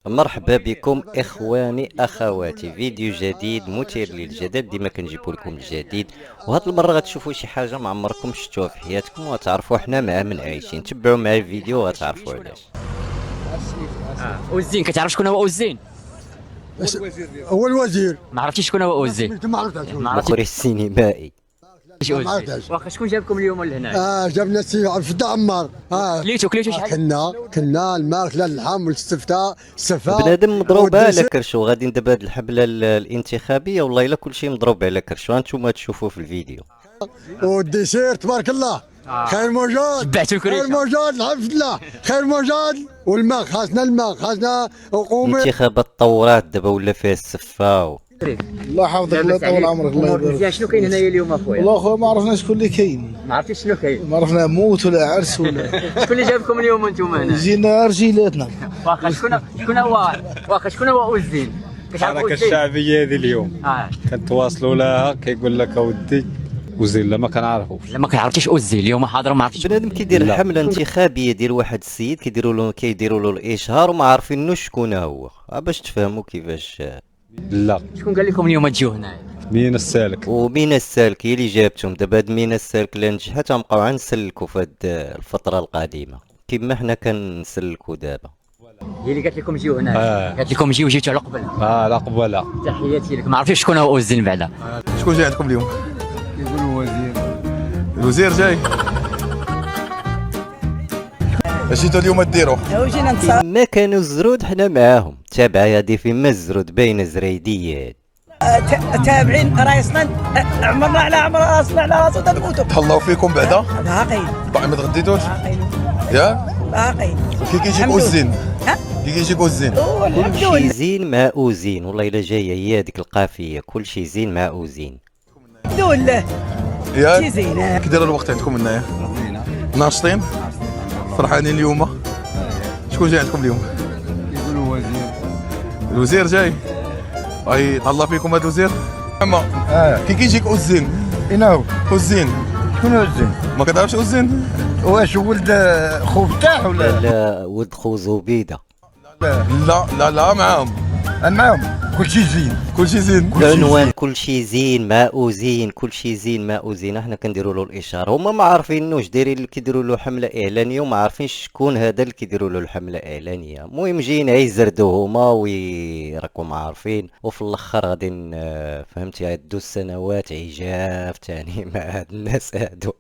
مرحبا بكم اخواني اخواتي، فيديو جديد مثير للجدل. ديما كنجيبو لكم الجديد، وهاد المره غتشوفوا شي حاجه ما عمركم شفتوها في حياتكم، وغتعرفوا حنا مع من عايشين. تبعوا معايا الفيديو وغتعرفوا علاش. اوزين، كتعرف شكون هو اوزين؟ هو الوزير. ما عرفتيش شكون هو اوزين؟ ما عرفتش. ما عرفتيش المخرج السينمائي. اوزين. ما عرفتش. واخا شكون جابكم اليوم لهنا؟ جابنا السي عبد الفتاح عمار. كليتو شحال؟ كنا الماكله اللحم والسفته بنادم مضروب على كرشو. غادي دابا هاد الحمله الانتخابيه والله الا كلشي مضروب على كرشو، هانتوما تشوفوا في الفيديو. والديسير تبارك الله. خير موجود. تبعتوا الكريشه. خير موجود الحمد لله. خير موجود. والماء خاصنا، الماء خاصنا قومي. الانتخابات طورات دابا ولا فيها السفه الله يحفظك، الله يطول عمرك، الله يبارك. مزيان، شنو كاين هنايا اليوم اخويا؟ والله خويا ما عرفنا شكون اللي كاين، ما عرفتيش شنو كاين؟ ما عرفنا موت ولا عرس ولا شكون اللي جابكم اليوم انتم هنا؟ جينا رجيلاتنا. واخا شكون هو اوزين؟ كتعرف الحركة اوزين؟ الشعبية هذه اليوم كنتواصلوا لها، كيقول لك اودي وزين لا ما كنعرفوش. لما كنعرفتيش اوزين اليوم حاضر ما عرفتيش. بنادم كيدير حمله انتخابيه ديال واحد السيد، كيديروا له الاشهار وما عارفينوش شكون هو. باش تفهموا كيفاش. لا، شكون قال لكم اليوم تجيو هنايا؟ مين السالك؟ ومينا السالك هي اللي جابتهم. دابا هاد مينا السالك اللي نجحت غنبقاو نسلكوا في هاد الفتره القادمه كما حنا كنسلكوا دابا. هي اللي قالت لكم جيو هنايا. قالت لكم جيتوا على قبل. لا قبله. تحياتي لك. ما عرفتيش شكون هو اوزين بعدا؟ شكون جاي عندكم اليوم؟ يقولوا وزير. الوزير جاي. اش جيتوا اليوم ديروا؟ ما كانوا الزرود حنا معاهم. تابعه هادي فيما الزرود باينه زريديات. تابعين رايصنا. عمرنا على عمر راسنا على راسو تنموتوا. تهلاو فيكم بعدا؟ باقيين باقي ما تغديتوش؟ باقيين يا باقيين. كي كيجيك الزين؟ كي كيجيك الزين؟ كلشي زين مع اوزين، والله الا جايه هي هذيك القافيه. كلشي زين مع اوزين. الحمد لله. يا شي زينه. كي داير الوقت عندكم هنايا؟ ناشطين؟ فرحانين اليوم؟ شكون جاي عندكم اليوم؟ يقولوا وزير. الوزير جاي. اي تهلا فيكم هذا الوزير؟ اما كي كيجيك الزين؟ إنه الزين شكون الزين؟ ما كتعرفش الزين؟ واش ولد خو فتاح ولا؟ لا ولد خو زبيده. لا معاهم. معاهم كلشي زين. كلشي زين. العنوان كلشي زين مع اوزين. كلشي زين مع اوزين. احنا كنديروا له الاشاره. هما ما عارفينوش، دايرين كيديروا له حمله اعلانيه وما عارفينش شكون هذا اللي كيديروا له الحمله الاعلانيه. المهم جايين يزردوا هما راكم عارفين، وفي الاخر غادي فهمتي يعدوا السنوات عجاف تاني مع هاد الناس هادو.